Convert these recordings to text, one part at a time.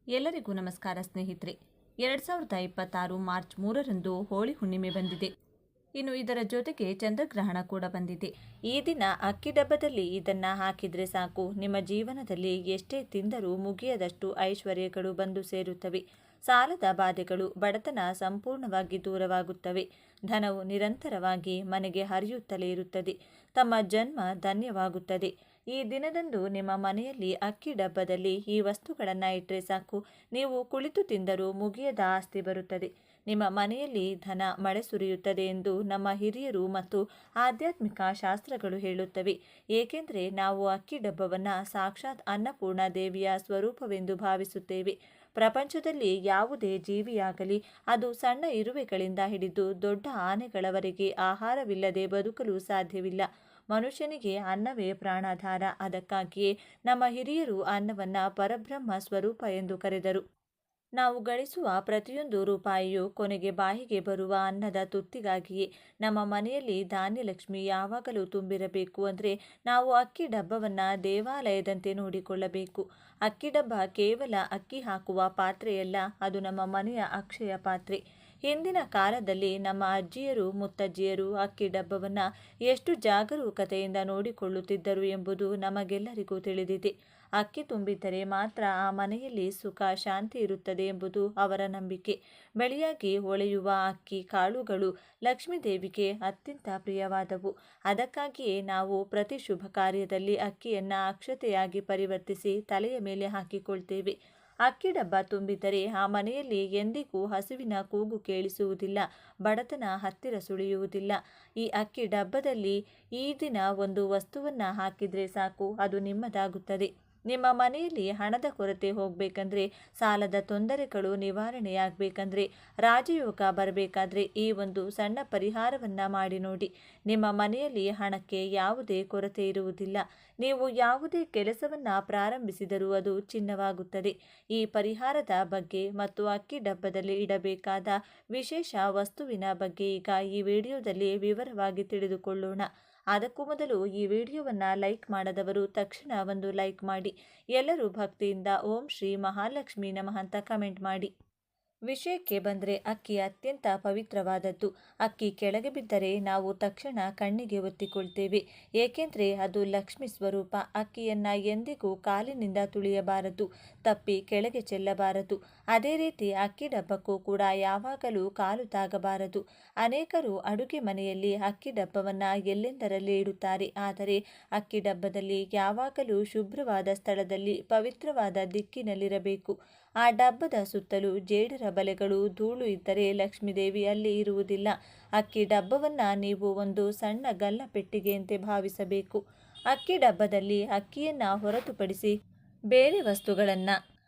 ಎಲ್ಲರಿಗೂ ನಮಸ್ಕಾರ ಸ್ನೇಹಿತರೆ. 2026 ಮಾರ್ಚ್ 3ರಂದು ಹೋಳಿ ಹುಣ್ಣಿಮೆ ಬಂದಿದೆ. ಇನ್ನು ಇದರ ಜೊತೆಗೆ ಚಂದ್ರಗ್ರಹಣ ಕೂಡ ಬಂದಿದೆ. ಈ ದಿನ ಅಕ್ಕಿ ಡಬ್ಬದಲ್ಲಿ ಇದನ್ನ ಹಾಕಿದ್ರೆ ಸಾಕು, ನಿಮ್ಮ ಜೀವನದಲ್ಲಿ ಎಷ್ಟೇ ತಿಂದರೂ ಮುಗಿಯದಷ್ಟು ಐಶ್ವರ್ಯಗಳು ಬಂದು ಸೇರುತ್ತವೆ. ಸಾಲದ ಬಾಧೆಗಳು, ಬಡತನ ಸಂಪೂರ್ಣವಾಗಿ ದೂರವಾಗುತ್ತವೆ. ಧನವು ನಿರಂತರವಾಗಿ ಮನೆಗೆ ಹರಿಯುತ್ತಲೇ ಇರುತ್ತದೆ. ತಮ್ಮ ಜನ್ಮ ಧನ್ಯವಾಗುತ್ತದೆ. ಈ ದಿನದಂದು ನಿಮ್ಮ ಮನೆಯಲ್ಲಿ ಅಕ್ಕಿ ಡಬ್ಬದಲ್ಲಿ ಈ ವಸ್ತುಗಳನ್ನು ಇಟ್ಟರೆ ಸಾಕು, ನೀವು ಕುಳಿತು ತಿಂದರೂ ಮುಗಿಯದ ಆಸ್ತಿ ಬರುತ್ತದೆ. ನಿಮ್ಮ ಮನೆಯಲ್ಲಿ ಧನ ಮಳೆ ಸುರಿಯುತ್ತದೆ ಎಂದು ನಮ್ಮ ಹಿರಿಯರು ಮತ್ತು ಆಧ್ಯಾತ್ಮಿಕ ಶಾಸ್ತ್ರಗಳು ಹೇಳುತ್ತವೆ. ಏಕೆಂದರೆ ನಾವು ಅಕ್ಕಿ ಡಬ್ಬವನ್ನು ಸಾಕ್ಷಾತ್ ಅನ್ನಪೂರ್ಣ ದೇವಿಯ ಸ್ವರೂಪವೆಂದು ಭಾವಿಸುತ್ತೇವೆ. ಪ್ರಪಂಚದಲ್ಲಿ ಯಾವುದೇ ಜೀವಿಯಾಗಲಿ, ಅದು ಸಣ್ಣ ಇರುವೆಗಳಿಂದ ಹಿಡಿದು ದೊಡ್ಡ ಆನೆಗಳವರೆಗೆ ಆಹಾರವಿಲ್ಲದೆ ಬದುಕಲು ಸಾಧ್ಯವಿಲ್ಲ. ಮನುಷ್ಯನಿಗೆ ಅನ್ನವೇ ಪ್ರಾಣಾಧಾರ. ಅದಕ್ಕಾಗಿಯೇ ನಮ್ಮ ಹಿರಿಯರು ಅನ್ನವನ್ನು ಪರಬ್ರಹ್ಮ ಸ್ವರೂಪ ಎಂದು ಕರೆದರು. ನಾವು ಗಳಿಸುವ ಪ್ರತಿಯೊಂದು ರೂಪಾಯಿಯೂ ಕೊನೆಗೆ ಬಾಯಿಗೆ ಬರುವ ಅನ್ನದ ತುತ್ತಿಗಾಗಿಯೇ. ನಮ್ಮ ಮನೆಯಲ್ಲಿ ಧಾನ್ಯಲಕ್ಷ್ಮಿ ಯಾವಾಗಲೂ ತುಂಬಿರಬೇಕು ಅಂದರೆ ನಾವು ಅಕ್ಕಿ ಡಬ್ಬವನ್ನು ದೇವಾಲಯದಂತೆ ನೋಡಿಕೊಳ್ಳಬೇಕು. ಅಕ್ಕಿ ಡಬ್ಬ ಕೇವಲ ಅಕ್ಕಿ ಹಾಕುವ ಪಾತ್ರೆಯಲ್ಲ, ಅದು ನಮ್ಮ ಮನೆಯ ಅಕ್ಷಯ ಪಾತ್ರೆ. ಹಿಂದಿನ ಕಾಲದಲ್ಲಿ ನಮ್ಮ ಅಜ್ಜಿಯರು ಮುತ್ತಜ್ಜಿಯರು ಅಕ್ಕಿ ಡಬ್ಬವನ್ನು ಎಷ್ಟು ಜಾಗರೂಕತೆಯಿಂದ ನೋಡಿಕೊಳ್ಳುತ್ತಿದ್ದರು ಎಂಬುದು ನಮಗೆಲ್ಲರಿಗೂ ತಿಳಿದಿದೆ. ಅಕ್ಕಿ ತುಂಬಿದ್ದರೆ ಮಾತ್ರ ಆ ಮನೆಯಲ್ಲಿ ಸುಖ ಶಾಂತಿ ಇರುತ್ತದೆ ಎಂಬುದು ಅವರ ನಂಬಿಕೆ. ಬೆಳೆಯಾಗಿ ಹೊಳೆಯುವ ಅಕ್ಕಿ ಕಾಳುಗಳು ಲಕ್ಷ್ಮೀದೇವಿಗೆ ಅತ್ಯಂತ ಪ್ರಿಯವಾದವು. ಅದಕ್ಕಾಗಿಯೇ ನಾವು ಪ್ರತಿ ಶುಭ ಕಾರ್ಯದಲ್ಲಿ ಅಕ್ಕಿಯನ್ನು ಅಕ್ಷತೆಯಾಗಿ ಪರಿವರ್ತಿಸಿ ತಲೆಯ ಮೇಲೆ ಹಾಕಿಕೊಳ್ತೇವೆ. ಅಕ್ಕಿ ಡಬ್ಬ ತುಂಬಿದ್ದರೆ ಆ ಮನೆಯಲ್ಲಿ ಎಂದಿಗೂ ಹಸುವಿನ ಕೂಗು ಕೇಳಿಸುವುದಿಲ್ಲ, ಬಡತನ ಹತ್ತಿರ ಸುಳಿಯುವುದಿಲ್ಲ. ಈ ಅಕ್ಕಿ ಡಬ್ಬದಲ್ಲಿ ಈ ದಿನ ಒಂದು ವಸ್ತುವನ್ನು ಹಾಕಿದರೆ ಸಾಕು, ಅದು ನಿಮ್ಮದಾಗುತ್ತದೆ. ನಿಮ್ಮ ಮನೆಯಲ್ಲಿ ಹಣದ ಕೊರತೆ ಹೋಗಬೇಕಂದ್ರೆ, ಸಾಲದ ತೊಂದರೆಗಳು ನಿವಾರಣೆಯಾಗಬೇಕಂದ್ರೆ, ರಾಜಯೋಗ ಬರಬೇಕಾದ್ರೆ ಈ ಒಂದು ಸಣ್ಣ ಪರಿಹಾರವನ್ನು ಮಾಡಿ ನೋಡಿ. ನಿಮ್ಮ ಮನೆಯಲ್ಲಿ ಹಣಕ್ಕೆ ಯಾವುದೇ ಕೊರತೆ ಇರುವುದಿಲ್ಲ. ನೀವು ಯಾವುದೇ ಕೆಲಸವನ್ನು ಪ್ರಾರಂಭಿಸಿದರೂ ಅದು ಚಿನ್ನವಾಗುತ್ತದೆ. ಈ ಪರಿಹಾರದ ಬಗ್ಗೆ ಮತ್ತು ಅಕ್ಕಿ ಡಬ್ಬದಲ್ಲಿ ಇಡಬೇಕಾದ ವಿಶೇಷ ವಸ್ತುವಿನ ಬಗ್ಗೆ ಈಗ ಈ ವಿಡಿಯೋದಲ್ಲಿ ವಿವರವಾಗಿ ತಿಳಿದುಕೊಳ್ಳೋಣ. ಅದಕ್ಕೂ ಮೊದಲು ಈ ವಿಡಿಯೋವನ್ನು ಲೈಕ್ ಮಾಡದವರು ತಕ್ಷಣ ಒಂದು ಲೈಕ್ ಮಾಡಿ. ಎಲ್ಲರೂ ಭಕ್ತಿಯಿಂದ ಓಂ ಶ್ರೀ ಮಹಾಲಕ್ಷ್ಮಿ ನಮಃ ಅಂತ ಕಮೆಂಟ್ ಮಾಡಿ. ವಿಷಯಕ್ಕೆ ಬಂದರೆ ಅಕ್ಕಿ ಅತ್ಯಂತ ಪವಿತ್ರವಾದದ್ದು. ಅಕ್ಕಿ ಕೆಳಗೆ ಬಿದ್ದರೆ ನಾವು ತಕ್ಷಣ ಕಣ್ಣಿಗೆ ಒತ್ತಿಕೊಳ್ತೇವೆ, ಏಕೆಂದರೆ ಅದು ಲಕ್ಷ್ಮಿ ಸ್ವರೂಪ. ಅಕ್ಕಿಯನ್ನು ಎಂದಿಗೂ ಕಾಲಿನಿಂದ ತುಳಿಯಬಾರದು, ತಪ್ಪಿ ಕೆಳಗೆ ಚೆಲ್ಲಬಾರದು. ಅದೇ ರೀತಿ ಅಕ್ಕಿ ಡಬ್ಬಕ್ಕೂ ಕೂಡ ಯಾವಾಗಲೂ ಕಾಲು ತಾಗಬಾರದು. ಅನೇಕರು ಅಡುಗೆ ಮನೆಯಲ್ಲಿ ಅಕ್ಕಿ ಡಬ್ಬವನ್ನು ಎಲ್ಲೆಂದರಲ್ಲಿ ಇಡುತ್ತಾರೆ, ಆದರೆ ಅಕ್ಕಿ ಡಬ್ಬದಲ್ಲಿ ಯಾವಾಗಲೂ ಶುಭ್ರವಾದ ಸ್ಥಳದಲ್ಲಿ ಪವಿತ್ರವಾದ ದಿಕ್ಕಿನಲ್ಲಿರಬೇಕು. ಆ ಡಬ್ಬದ ಸುತ್ತಲೂ ಜೇಡರ ಬಲೆಗಳು, ಧೂಳು ಇದ್ದರೆ ಲಕ್ಷ್ಮೀದೇವಿ ಅಲ್ಲಿ ಇರುವುದಿಲ್ಲ. ಅಕ್ಕಿ ಡಬ್ಬವನ್ನು ನೀವು ಒಂದು ಸಣ್ಣ ಗಲ್ಲ ಪೆಟ್ಟಿಗೆಯಂತೆ ಭಾವಿಸಬೇಕು. ಅಕ್ಕಿ ಡಬ್ಬದಲ್ಲಿ ಅಕ್ಕಿಯನ್ನು ಹೊರತುಪಡಿಸಿ ಬೇರೆ ವಸ್ತುಗಳನ್ನು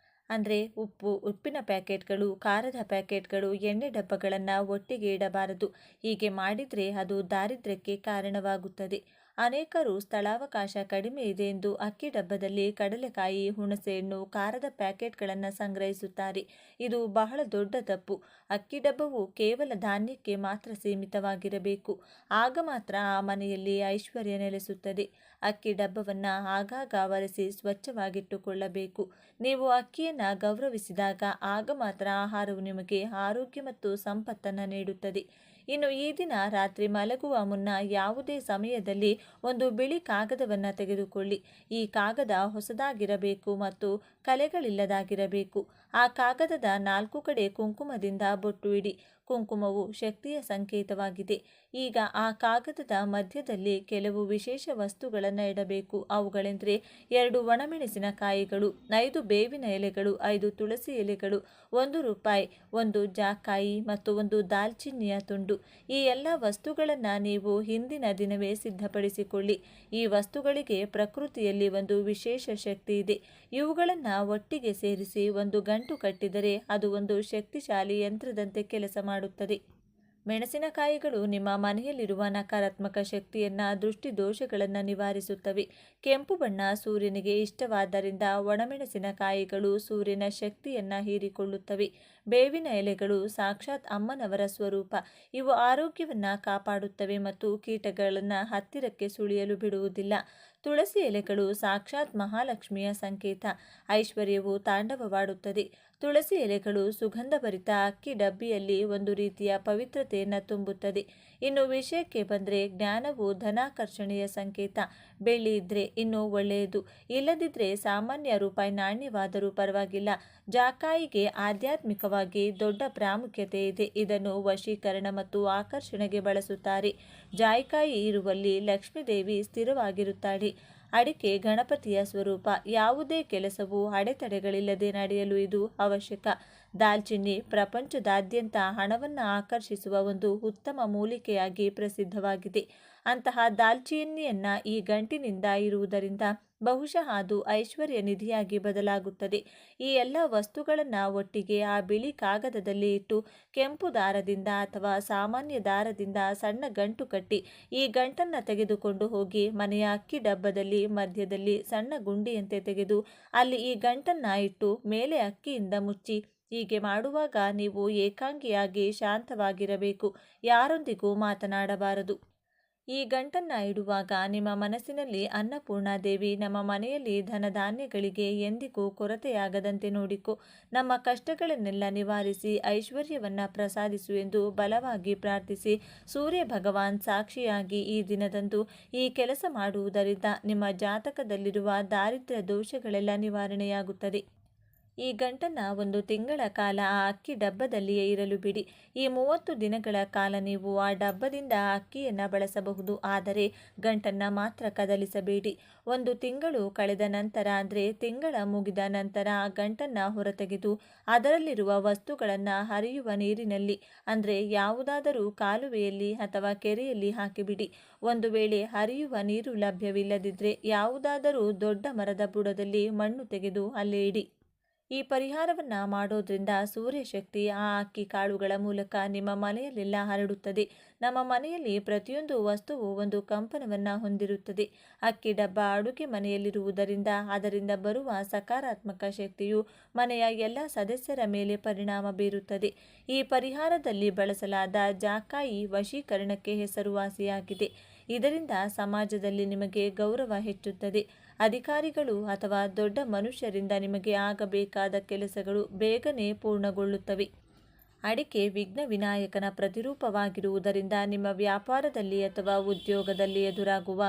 ಅಂದರೆ ಉಪ್ಪು, ಉಪ್ಪಿನ ಪ್ಯಾಕೆಟ್ಗಳು, ಖಾರದ ಪ್ಯಾಕೆಟ್ಗಳು, ಎಣ್ಣೆ ಡಬ್ಬಗಳನ್ನು ಒಟ್ಟಿಗೆ ಇಡಬಾರದು. ಹೀಗೆ ಮಾಡಿದರೆ ಅದು ದಾರಿದ್ರ್ಯಕ್ಕೆ ಕಾರಣವಾಗುತ್ತದೆ. ಅನೇಕರು ಸ್ಥಳಾವಕಾಶ ಕಡಿಮೆ ಇದೆ ಎಂದು ಅಕ್ಕಿ ಡಬ್ಬದಲ್ಲಿ ಕಡಲೆಕಾಯಿ, ಹುಣಸೆಹಣ್ಣು, ಖಾರದ ಪ್ಯಾಕೆಟ್ಗಳನ್ನು ಸಂಗ್ರಹಿಸುತ್ತಾರೆ. ಇದು ಬಹಳ ದೊಡ್ಡ ತಪ್ಪು. ಅಕ್ಕಿ ಡಬ್ಬವು ಕೇವಲ ಧಾನ್ಯಕ್ಕೆ ಮಾತ್ರ ಸೀಮಿತವಾಗಿರಬೇಕು. ಆಗ ಮಾತ್ರ ಆ ಮನೆಯಲ್ಲಿ ಐಶ್ವರ್ಯ ನೆಲೆಸುತ್ತದೆ. ಅಕ್ಕಿ ಡಬ್ಬವನ್ನು ಆಗಾಗ ಒರೆಸಿ ಸ್ವಚ್ಛವಾಗಿಟ್ಟುಕೊಳ್ಳಬೇಕು. ನೀವು ಅಕ್ಕಿಯನ್ನು ಗೌರವಿಸಿದಾಗ ಆಗ ಮಾತ್ರ ಆಹಾರವು ನಿಮಗೆ ಆರೋಗ್ಯ ಮತ್ತು ಸಂಪತ್ತನ್ನು ನೀಡುತ್ತದೆ. ಇನ್ನು ಈ ದಿನ ರಾತ್ರಿ ಮಲಗುವ ಮುನ್ನ ಯಾವುದೇ ಸಮಯದಲ್ಲಿ ಒಂದು ಬಿಳಿ ಕಾಗದವನ್ನು ತೆಗೆದುಕೊಳ್ಳಿ. ಈ ಕಾಗದ ಹೊಸದಾಗಿರಬೇಕು ಮತ್ತು ಕಲೆಗಳಿಲ್ಲದಾಗಿರಬೇಕು. ಆ ಕಾಗದದ 4 ಕಡೆ ಕುಂಕುಮದಿಂದ ಬೊಟ್ಟು ಇಡಿ. ಕುಂಕುಮವು ಶಕ್ತಿಯ ಸಂಕೇತವಾಗಿದೆ. ಈಗ ಆ ಕಾಗದದ ಮಧ್ಯದಲ್ಲಿ ಕೆಲವು ವಿಶೇಷ ವಸ್ತುಗಳನ್ನು ಇಡಬೇಕು. ಅವುಗಳೆಂದರೆ 2 ಒಣಮೆಣಸಿನಕಾಯಿಗಳು, 5 ಬೇವಿನ ಎಲೆಗಳು, 5 ತುಳಸಿ ಎಲೆಗಳು, 1 ರೂಪಾಯಿ, 1 ಜಾಕಾಯಿ ಮತ್ತು 1 ದಾಲ್ಚಿನ್ನಿಯ ತುಂಡು. ಈ ಎಲ್ಲ ವಸ್ತುಗಳನ್ನು ನೀವು ಹಿಂದಿನ ದಿನವೇ ಸಿದ್ಧಪಡಿಸಿಕೊಳ್ಳಿ. ಈ ವಸ್ತುಗಳಿಗೆ ಪ್ರಕೃತಿಯಲ್ಲಿ ಒಂದು ವಿಶೇಷ ಶಕ್ತಿ ಇದೆ. ಇವುಗಳನ್ನು ಒಟ್ಟಿಗೆ ಸೇರಿಸಿ ಒಂದು ಗಂಟು ಕಟ್ಟಿದರೆ ಅದು ಒಂದು ಶಕ್ತಿಶಾಲಿ ಯಂತ್ರದಂತೆ ಕೆಲಸ ಮಾಡುತ್ತದೆ. ಮೆಣಸಿನಕಾಯಿಗಳು ನಿಮ್ಮ ಮನೆಯಲ್ಲಿರುವ ನಕಾರಾತ್ಮಕ ಶಕ್ತಿಯನ್ನು, ದೃಷ್ಟಿ ದೋಷಗಳನ್ನು ನಿವಾರಿಸುತ್ತವೆ. ಕೆಂಪು ಬಣ್ಣ ಸೂರ್ಯನಿಗೆ ಇಷ್ಟವಾದ್ದರಿಂದ ಒಣಮೆಣಸಿನಕಾಯಿಗಳು ಸೂರ್ಯನ ಶಕ್ತಿಯನ್ನು ಹೀರಿಕೊಳ್ಳುತ್ತವೆ. ಬೇವಿನ ಎಲೆಗಳು ಸಾಕ್ಷಾತ್ ಅಮ್ಮನವರ ಸ್ವರೂಪ. ಇವು ಆರೋಗ್ಯವನ್ನು ಕಾಪಾಡುತ್ತವೆ ಮತ್ತು ಕೀಟಗಳನ್ನು ಹತ್ತಿರಕ್ಕೆ ಸುಳಿಯಲು ಬಿಡುವುದಿಲ್ಲ. ತುಳಸಿ ಎಲೆಗಳು ಸಾಕ್ಷಾತ್ ಮಹಾಲಕ್ಷ್ಮಿಯ ಸಂಕೇತ. ಐಶ್ವರ್ಯವು ತಾಂಡವವಾಡುತ್ತದೆ. ತುಳಸಿ ಎಲೆಗಳು ಸುಗಂಧಭರಿತ ಅಕ್ಕಿ ಡಬ್ಬಿಯಲ್ಲಿ ಒಂದು ರೀತಿಯ ಪವಿತ್ರತೆಯನ್ನು ತುಂಬುತ್ತದೆ. ಇನ್ನು ವಿಷಯಕ್ಕೆ ಬಂದರೆ ಜ್ಞಾನವು ಧನಾಕರ್ಷಣೆಯ ಸಂಕೇತ. ಬೆಳ್ಳಿ ಇದ್ರೆ ಇನ್ನೂ ಒಳ್ಳೆಯದು, ಇಲ್ಲದಿದ್ದರೆ ಸಾಮಾನ್ಯ ರೂಪಾಯಿ ನಾಣ್ಯವಾದರೂ ಪರವಾಗಿಲ್ಲ. ಜಾಕಾಯಿಗೆ ಆಧ್ಯಾತ್ಮಿಕವಾಗಿ ದೊಡ್ಡ ಪ್ರಾಮುಖ್ಯತೆ ಇದೆ. ಇದನ್ನು ವಶೀಕರಣ ಮತ್ತು ಆಕರ್ಷಣೆಗೆ ಬಳಸುತ್ತಾರೆ. ಜಾಯಿಕಾಯಿ ಇರುವಲ್ಲಿ ಲಕ್ಷ್ಮೀದೇವಿ ಸ್ಥಿರವಾಗಿರುತ್ತಾಳೆ. ಅಡಿಕೆ ಗಣಪತಿಯ ಸ್ವರೂಪ. ಯಾವುದೇ ಕೆಲಸವು ಅಡೆತಡೆಗಳಿಲ್ಲದೆ ನಡೆಯಲು ಇದು ಅವಶ್ಯಕ. ದಾಲ್ಚಿನ್ನಿ ಪ್ರಪಂಚದಾದ್ಯಂತ ಹಣವನ್ನು ಆಕರ್ಷಿಸುವ ಒಂದು ಉತ್ತಮ ಮೂಲಿಕೆಯಾಗಿ ಪ್ರಸಿದ್ಧವಾಗಿದೆ. ಅಂತಹ ದಾಲ್ಚಿನ್ನಿಯನ್ನ ಈ ಗಂಟಿನಿಂದ ಇರುವುದರಿಂದ ಬಹುಶಃ ಅದು ಐಶ್ವರ್ಯ ನಿಧಿಯಾಗಿ ಬದಲಾಗುತ್ತದೆ. ಈ ಎಲ್ಲ ವಸ್ತುಗಳನ್ನು ಒಟ್ಟಿಗೆ ಆ ಬಿಳಿ ಕಾಗದದಲ್ಲಿ ಇಟ್ಟು ಕೆಂಪು ದಾರದಿಂದ ಅಥವಾ ಸಾಮಾನ್ಯ ದಾರದಿಂದ ಸಣ್ಣ ಗಂಟು ಕಟ್ಟಿ ಈ ಗಂಟನ್ನು ತೆಗೆದುಕೊಂಡು ಹೋಗಿ ಮನೆಯ ಅಕ್ಕಿ ಡಬ್ಬದಲ್ಲಿ ಮಧ್ಯದಲ್ಲಿ ಸಣ್ಣ ಗುಂಡಿಯಂತೆ ತೆಗೆದು ಅಲ್ಲಿ ಈ ಗಂಟನ್ನು ಇಟ್ಟು ಮೇಲೆ ಅಕ್ಕಿಯಿಂದ ಮುಚ್ಚಿ. ಹೀಗೆ ಮಾಡುವಾಗ ನೀವು ಏಕಾಂಗಿಯಾಗಿ ಶಾಂತವಾಗಿರಬೇಕು, ಯಾರೊಂದಿಗೂ ಮಾತನಾಡಬಾರದು. ಈ ಗಂಟನ್ನು ಇಡುವಾಗ ನಿಮ್ಮ ಮನಸ್ಸಿನಲ್ಲಿ ಅನ್ನಪೂರ್ಣಾದೇವಿ ನಮ್ಮ ಮನೆಯಲ್ಲಿ ಧನಧಾನ್ಯಗಳಿಗೆ ಎಂದಿಗೂ ಕೊರತೆಯಾಗದಂತೆ ನೋಡಿಕೊ, ನಮ್ಮ ಕಷ್ಟಗಳನ್ನೆಲ್ಲ ನಿವಾರಿಸಿ ಐಶ್ವರ್ಯವನ್ನು ಪ್ರಸಾದಿಸು ಎಂದು ಬಲವಾಗಿ ಪ್ರಾರ್ಥಿಸಿ. ಸೂರ್ಯ ಭಗವಾನ್ ಸಾಕ್ಷಿಯಾಗಿ ಈ ದಿನದಂದು ಈ ಕೆಲಸ ಮಾಡುವುದರಿಂದ ನಿಮ್ಮ ಜಾತಕದಲ್ಲಿರುವ ದಾರಿದ್ರ್ಯ ದೋಷಗಳೆಲ್ಲ ನಿವಾರಣೆಯಾಗುತ್ತದೆ. ಈ ಗಂಟನ್ನು 1 ತಿಂಗಳ ಕಾಲ ಆ ಅಕ್ಕಿ ಡಬ್ಬದಲ್ಲಿಯೇ ಇರಲು ಬಿಡಿ. ಈ 30 ದಿನಗಳ ಕಾಲ ನೀವು ಆ ಡಬ್ಬದಿಂದ ಅಕ್ಕಿಯನ್ನು ಬಳಸಬಹುದು, ಆದರೆ ಗಂಟನ್ನು ಮಾತ್ರ ಕದಲಿಸಬೇಡಿ. 1 ತಿಂಗಳು ಕಳೆದ ನಂತರ ಅಂದರೆ ತಿಂಗಳ ಮುಗಿದ ನಂತರ ಆ ಗಂಟನ್ನು ಹೊರತೆಗೆದು ಅದರಲ್ಲಿರುವ ವಸ್ತುಗಳನ್ನು ಹರಿಯುವ ನೀರಿನಲ್ಲಿ ಅಂದರೆ ಯಾವುದಾದರೂ ಕಾಲುವೆಯಲ್ಲಿ ಅಥವಾ ಕೆರೆಯಲ್ಲಿ ಹಾಕಿಬಿಡಿ. ಒಂದು ವೇಳೆ ಹರಿಯುವ ನೀರು ಲಭ್ಯವಿಲ್ಲದಿದ್ದರೆ ಯಾವುದಾದರೂ ದೊಡ್ಡ ಮರದ ಬುಡದಲ್ಲಿ ಮಣ್ಣು ತೆಗೆದು ಅಲ್ಲೇ ಇಡಿ. ಈ ಪರಿಹಾರವನ್ನು ಮಾಡೋದ್ರಿಂದ ಸೂರ್ಯಶಕ್ತಿ ಆ ಅಕ್ಕಿ ಕಾಳುಗಳ ಮೂಲಕ ನಿಮ್ಮ ಮನೆಯಲ್ಲೆಲ್ಲ ಹರಡುತ್ತದೆ. ನಮ್ಮ ಮನೆಯಲ್ಲಿ ಪ್ರತಿಯೊಂದು ವಸ್ತುವು ಒಂದು ಕಂಪನವನ್ನು ಹೊಂದಿರುತ್ತದೆ. ಅಕ್ಕಿ ಡಬ್ಬ ಅಡುಗೆ ಮನೆಯಲ್ಲಿರುವುದರಿಂದ ಅದರಿಂದ ಬರುವ ಸಕಾರಾತ್ಮಕ ಶಕ್ತಿಯು ಮನೆಯ ಎಲ್ಲ ಸದಸ್ಯರ ಮೇಲೆ ಪರಿಣಾಮ ಬೀರುತ್ತದೆ. ಈ ಪರಿಹಾರದಲ್ಲಿ ಬಳಸಲಾದ ಜಾಕಾಯಿ ವಶೀಕರಣಕ್ಕೆ ಹೆಸರುವಾಸಿಯಾಗಿದೆ. ಇದರಿಂದ ಸಮಾಜದಲ್ಲಿ ನಿಮಗೆ ಗೌರವ ಹೆಚ್ಚುತ್ತದೆ. ಅಧಿಕಾರಿಗಳು ಅಥವಾ ದೊಡ್ಡ ಮನುಷ್ಯರಿಂದ ನಿಮಗೆ ಆಗಬೇಕಾದ ಕೆಲಸಗಳು ಬೇಗನೆ ಪೂರ್ಣಗೊಳ್ಳುತ್ತವೆ. ಅಡಿಕೆ ವಿಘ್ನ ವಿನಾಯಕನ ಪ್ರತಿರೂಪವಾಗಿರುವುದರಿಂದ ನಿಮ್ಮ ವ್ಯಾಪಾರದಲ್ಲಿ ಅಥವಾ ಉದ್ಯೋಗದಲ್ಲಿ ಎದುರಾಗುವ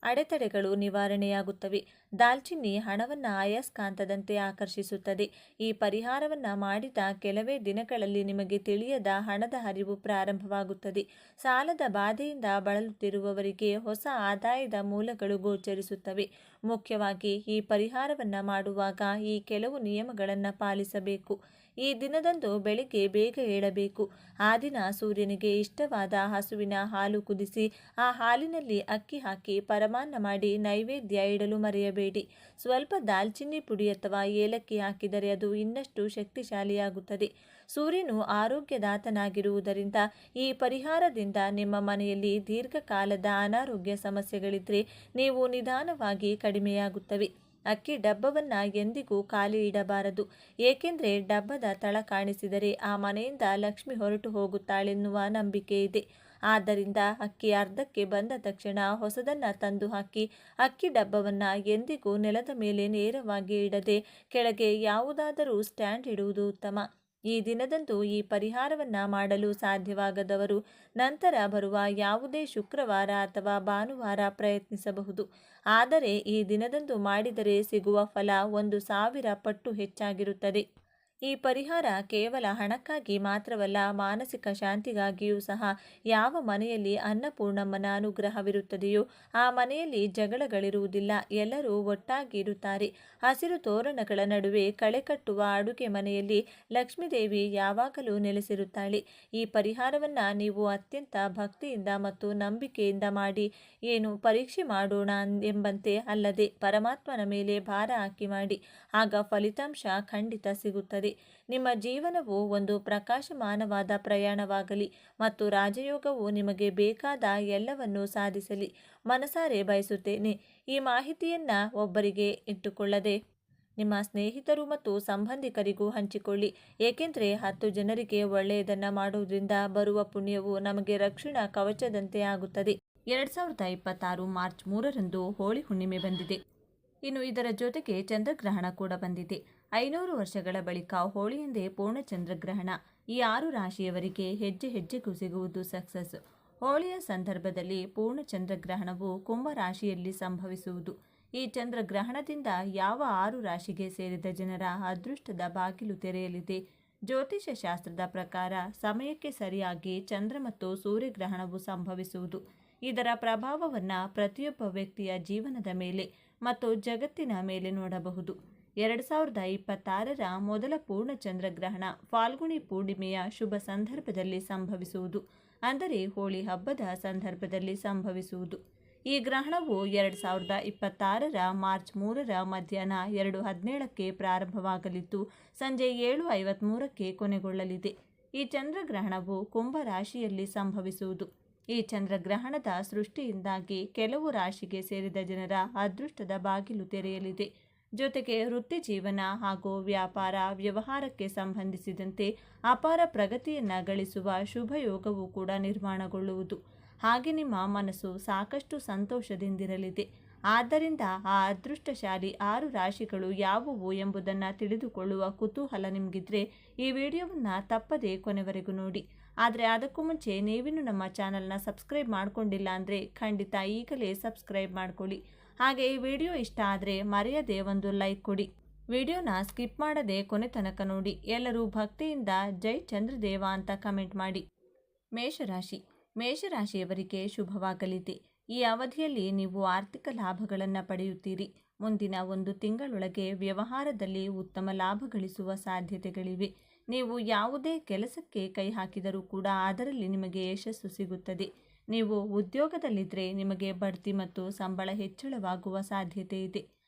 ಅಡೆತಡೆಗಳು ನಿವಾರಣೆಯಾಗುತ್ತವೆ. ದಾಲ್ಚಿನ್ನಿ ಹಣವನ್ನು ಅಯಸ್ಕಾಂತದಂತೆ ಆಕರ್ಷಿಸುತ್ತದೆ. ಈ ಪರಿಹಾರವನ್ನು ಮಾಡಿದ ಕೆಲವೇ ದಿನಗಳಲ್ಲಿ ನಿಮಗೆ ತಿಳಿಯದ ಹಣದ ಹರಿವು ಪ್ರಾರಂಭವಾಗುತ್ತದೆ. ಸಾಲದ ಬಾಧೆಯಿಂದ ಬಳಲುತ್ತಿರುವವರಿಗೆ ಹೊಸ ಆದಾಯದ ಮೂಲಗಳು ಗೋಚರಿಸುತ್ತವೆ. ಮುಖ್ಯವಾಗಿ ಈ ಪರಿಹಾರವನ್ನು ಮಾಡುವಾಗ ಈ ಕೆಲವು ನಿಯಮಗಳನ್ನು ಪಾಲಿಸಬೇಕು. ಈ ದಿನದಂದು ಬೆಳಿಗ್ಗೆ ಬೇಗ ಏಳಬೇಕು. ಆ ದಿನ ಸೂರ್ಯನಿಗೆ ಇಷ್ಟವಾದ ಹಸುವಿನ ಹಾಲು ಕುದಿಸಿ ಆ ಹಾಲಿನಲ್ಲಿ ಅಕ್ಕಿ ಹಾಕಿ ಪರಮಾನ್ನ ಮಾಡಿ ನೈವೇದ್ಯ ಇಡಲು ಮರೆಯಬೇಡಿ. ಸ್ವಲ್ಪ ದಾಲ್ಚಿನ್ನಿ ಪುಡಿ ಅಥವಾ ಏಲಕ್ಕಿ ಹಾಕಿದರೆ ಅದು ಇನ್ನಷ್ಟು ಶಕ್ತಿಶಾಲಿಯಾಗುತ್ತದೆ. ಸೂರ್ಯನು ಆರೋಗ್ಯದಾತನಾಗಿರುವುದರಿಂದ ಈ ಪರಿಹಾರದಿಂದ ನಿಮ್ಮ ಮನೆಯಲ್ಲಿ ದೀರ್ಘಕಾಲದ ಅನಾರೋಗ್ಯ ಸಮಸ್ಯೆಗಳಿದ್ದರೆ ನೀವು ನಿಧಾನವಾಗಿ ಕಡಿಮೆಯಾಗುತ್ತವೆ. ಅಕ್ಕಿ ಡಬ್ಬವನ್ನು ಎಂದಿಗೂ ಖಾಲಿ ಇಡಬಾರದು, ಏಕೆಂದರೆ ಡಬ್ಬದ ತಳ ಕಾಣಿಸಿದರೆ ಆ ಮನೆಯಿಂದ ಲಕ್ಷ್ಮಿ ಹೊರಟು ಹೋಗುತ್ತಾಳೆನ್ನುವ ನಂಬಿಕೆ ಇದೆ. ಆದ್ದರಿಂದ ಅಕ್ಕಿ ಅರ್ಧಕ್ಕೆ ಬಂದ ತಕ್ಷಣ ಹೊಸದನ್ನು ತಂದು ಹಾಕಿ. ಅಕ್ಕಿ ಡಬ್ಬವನ್ನು ಎಂದಿಗೂ ನೆಲದ ಮೇಲೆ ನೇರವಾಗಿ ಇಡದೆ ಕೆಳಗೆ ಯಾವುದಾದರೂ ಸ್ಟ್ಯಾಂಡ್ ಇಡುವುದು ಉತ್ತಮ. ಈ ದಿನದಂದು ಈ ಪರಿಹಾರವನ್ನು ಮಾಡಲು ಸಾಧ್ಯವಾಗದವರು ನಂತರ ಬರುವ ಯಾವುದೇ ಶುಕ್ರವಾರ ಅಥವಾ ಭಾನುವಾರ ಪ್ರಯತ್ನಿಸಬಹುದು. ಆದರೆ ಈ ದಿನದಂದು ಮಾಡಿದರೆ ಸಿಗುವ ಫಲ 1000 ಪಟ್ಟು ಹೆಚ್ಚಾಗಿರುತ್ತದೆ. ಈ ಪರಿಹಾರ ಕೇವಲ ಹಣಕ್ಕಾಗಿ ಮಾತ್ರವಲ್ಲ, ಮಾನಸಿಕ ಶಾಂತಿಗಾಗಿಯೂ ಸಹ. ಯಾವ ಮನೆಯಲ್ಲಿ ಅನ್ನಪೂರ್ಣಮ್ಮನ ಅನುಗ್ರಹವಿರುತ್ತದೆಯೋ ಆ ಮನೆಯಲ್ಲಿ ಜಗಳಗಳಿರುವುದಿಲ್ಲ, ಎಲ್ಲರೂ ಒಟ್ಟಾಗಿ ಇರುತ್ತಾರೆ. ಹಸಿರು ತೋರಣಗಳ ನಡುವೆ ಕಳೆ ಕಟ್ಟುವ ಅಡುಗೆ ಮನೆಯಲ್ಲಿ ಲಕ್ಷ್ಮೀದೇವಿ ಯಾವಾಗಲೂ ನೆಲೆಸಿರುತ್ತಾಳೆ. ಈ ಪರಿಹಾರವನ್ನು ನೀವು ಅತ್ಯಂತ ಭಕ್ತಿಯಿಂದ ಮತ್ತು ನಂಬಿಕೆಯಿಂದ ಮಾಡಿ, ಏನು ಪರೀಕ್ಷೆ ಮಾಡೋಣ ಎಂಬಂತೆ ಅಲ್ಲದೆ ಪರಮಾತ್ಮನ ಮೇಲೆ ಭಾರ ಹಾಕಿ ಮಾಡಿ. ಆಗ ಫಲಿತಾಂಶ ಖಂಡಿತ ಸಿಗುತ್ತದೆ. ನಿಮ್ಮ ಜೀವನವು ಒಂದು ಪ್ರಕಾಶಮಾನವಾದ ಪ್ರಯಾಣವಾಗಲಿ ಮತ್ತು ರಾಜಯೋಗವು ನಿಮಗೆ ಬೇಕಾದ ಎಲ್ಲವನ್ನೂ ಸಾಧಿಸಲಿ ಮನಸಾರೆ ಬಯಸುತ್ತೇನೆ. ಈ ಮಾಹಿತಿಯನ್ನು ಒಬ್ಬರಿಗೆ ಇಟ್ಟುಕೊಳ್ಳದೆ ನಿಮ್ಮ ಸ್ನೇಹಿತರು ಮತ್ತು ಸಂಬಂಧಿಕರಿಗೂ ಹಂಚಿಕೊಳ್ಳಿ, ಏಕೆಂದರೆ 10 ಜನರಿಗೆ ಒಳ್ಳೆಯದನ್ನು ಮಾಡುವುದರಿಂದ ಬರುವ ಪುಣ್ಯವು ನಮಗೆ ರಕ್ಷಣಾ ಕವಚದಂತೆ ಆಗುತ್ತದೆ. 2026 ಮಾರ್ಚ್ 3ರಂದು ಹೋಳಿ ಹುಣ್ಣಿಮೆ ಬಂದಿದೆ. ಇನ್ನು ಇದರ ಜೊತೆಗೆ ಚಂದ್ರಗ್ರಹಣ ಕೂಡ ಬಂದಿದೆ. 500 ವರ್ಷಗಳ ಬಳಿಕ ಹೋಳಿಯಂದೇ ಪೂರ್ಣ ಚಂದ್ರಗ್ರಹಣ. ಈ 6 ರಾಶಿಯವರಿಗೆ ಹೆಜ್ಜೆ ಹೆಜ್ಜೆಗೂ ಸಿಗುವುದು ಸಕ್ಸಸ್. ಹೋಳಿಯ ಸಂದರ್ಭದಲ್ಲಿ ಪೂರ್ಣ ಚಂದ್ರಗ್ರಹಣವು ಕುಂಭ ರಾಶಿಯಲ್ಲಿ ಸಂಭವಿಸುವುದು. ಈ ಚಂದ್ರಗ್ರಹಣದಿಂದ ಯಾವ 6 ರಾಶಿಗೆ ಸೇರಿದ ಜನರ ಅದೃಷ್ಟದ ಬಾಗಿಲು ತೆರೆಯಲಿದೆ? ಜ್ಯೋತಿಷ್ಯ ಶಾಸ್ತ್ರದ ಪ್ರಕಾರ ಸಮಯಕ್ಕೆ ಸರಿಯಾಗಿ ಚಂದ್ರ ಮತ್ತು ಸೂರ್ಯಗ್ರಹಣವು ಸಂಭವಿಸುವುದು. ಇದರ ಪ್ರಭಾವವನ್ನು ಪ್ರತಿಯೊಬ್ಬ ವ್ಯಕ್ತಿಯ ಜೀವನದ ಮೇಲೆ ಮತ್ತು ಜಗತ್ತಿನ ಮೇಲೆ ನೋಡಬಹುದು. 2026ರ ಮೊದಲ ಪೂರ್ಣ ಚಂದ್ರಗ್ರಹಣ ಫಾಲ್ಗುಣಿ ಪೂರ್ಣಿಮೆಯ ಶುಭ ಸಂದರ್ಭದಲ್ಲಿ ಸಂಭವಿಸುವುದು. ಅಂದರೆ ಹೋಳಿ ಹಬ್ಬದ ಸಂದರ್ಭದಲ್ಲಿ ಸಂಭವಿಸುವುದು. ಈ ಗ್ರಹಣವು 2026ರ ಮಾರ್ಚ್ 3ರ ಮಧ್ಯಾಹ್ನ 2:17ಕ್ಕೆ ಪ್ರಾರಂಭವಾಗಲಿದ್ದು ಸಂಜೆ 7:53ಕ್ಕೆ ಕೊನೆಗೊಳ್ಳಲಿದೆ. ಈ ಚಂದ್ರಗ್ರಹಣವು ಕುಂಭ ರಾಶಿಯಲ್ಲಿ ಸಂಭವಿಸುವುದು. ಈ ಚಂದ್ರಗ್ರಹಣದ ಸೃಷ್ಟಿಯಿಂದಾಗಿ ಕೆಲವು ರಾಶಿಗೆ ಸೇರಿದ ಜನರ ಅದೃಷ್ಟದ ಬಾಗಿಲು ತೆರೆಯಲಿದೆ. ಜೊತೆಗೆ ವೃತ್ತಿ ಜೀವನ ಹಾಗೂ ವ್ಯಾಪಾರ ವ್ಯವಹಾರಕ್ಕೆ ಸಂಬಂಧಿಸಿದಂತೆ ಅಪಾರ ಪ್ರಗತಿಯನ್ನು ಗಳಿಸುವ ಶುಭ ಯೋಗವೂ ಕೂಡ ನಿರ್ಮಾಣಗೊಳ್ಳುವುದು. ಹಾಗೆ ನಿಮ್ಮ ಮನಸ್ಸು ಸಾಕಷ್ಟು ಸಂತೋಷದಿಂದಿರಲಿದೆ. ಆದ್ದರಿಂದ ಆ ಅದೃಷ್ಟಶಾಲಿ 6 ರಾಶಿಗಳು ಯಾವುವು ಎಂಬುದನ್ನು ತಿಳಿದುಕೊಳ್ಳುವ ಕುತೂಹಲ ನಿಮಗಿದ್ರೆ ಈ ವಿಡಿಯೋವನ್ನು ತಪ್ಪದೇ ಕೊನೆವರೆಗೂ ನೋಡಿ. ಆದರೆ ಅದಕ್ಕೂ ಮುಂಚೆ ನೀವಿನ್ನೂ ನಮ್ಮ ಚಾನಲ್ನ ಸಬ್ಸ್ಕ್ರೈಬ್ ಮಾಡಿಕೊಂಡಿಲ್ಲ ಅಂದರೆ ಖಂಡಿತ ಈಗಲೇ ಸಬ್ಸ್ಕ್ರೈಬ್ ಮಾಡ್ಕೊಳ್ಳಿ. ಹಾಗೆ ಈ ವಿಡಿಯೋ ಇಷ್ಟ ಆದರೆ ಮರೆಯದೆ ಒಂದು ಲೈಕ್ ಕೊಡಿ. ವಿಡಿಯೋನ ಸ್ಕಿಪ್ ಮಾಡದೆ ಕೊನೆ ತನಕ ನೋಡಿ. ಎಲ್ಲರೂ ಭಕ್ತಿಯಿಂದ ಜೈ ಚಂದ್ರದೇವ ಅಂತ ಕಮೆಂಟ್ ಮಾಡಿ. ಮೇಷರಾಶಿಯವರಿಗೆ ಶುಭವಾಗಲಿದೆ. ಈ ಅವಧಿಯಲ್ಲಿ ನೀವು ಆರ್ಥಿಕ ಲಾಭಗಳನ್ನು ಪಡೆಯುತ್ತೀರಿ. ಮುಂದಿನ 1 ತಿಂಗಳೊಳಗೆ ವ್ಯವಹಾರದಲ್ಲಿ ಉತ್ತಮ ಲಾಭ ಗಳಿಸುವ ಸಾಧ್ಯತೆಗಳಿವೆ. ನೀವು ಯಾವುದೇ ಕೆಲಸಕ್ಕೆ ಕೈ ಹಾಕಿದರೂ ಕೂಡ ಅದರಲ್ಲಿ ನಿಮಗೆ ಯಶಸ್ಸು ಸಿಗುತ್ತದೆ. ನೀವು ಉದ್ಯೋಗದಲ್ಲಿದ್ದರೆ ನಿಮಗೆ ಬಡ್ತಿ ಮತ್ತು ಸಂಬಳ ಹೆಚ್ಚಳವಾಗುವ ಸಾಧ್ಯತೆ ಇದೆ.